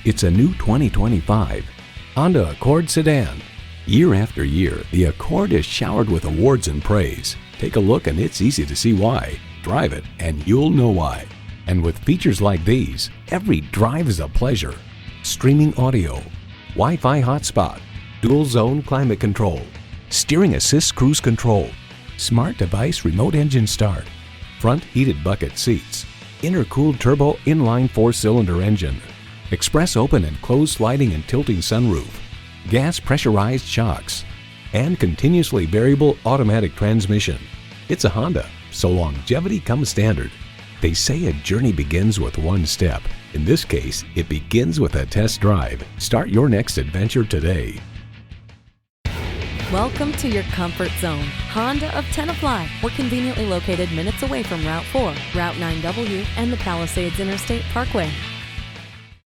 It's a new 2025 Honda Accord sedan. Year after year, the Accord is showered with awards and praise. Take a look and it's easy to see why. Drive it and you'll know why. And with features like these, every drive is a pleasure. Streaming audio, Wi-Fi hotspot, dual zone climate control, steering assist cruise control, smart device remote engine start, front heated bucket seats, intercooled turbo inline 4-cylinder engine, express open and closed sliding and tilting sunroof, gas pressurized shocks, and continuously variable automatic transmission. It's a Honda, so longevity comes standard. They say a journey begins with one step. In this case, it begins with a test drive. Start your next adventure today. Welcome to your comfort zone. Honda of Tenafly. We're conveniently located minutes away from Route 4, Route 9W, and the Palisades Interstate Parkway.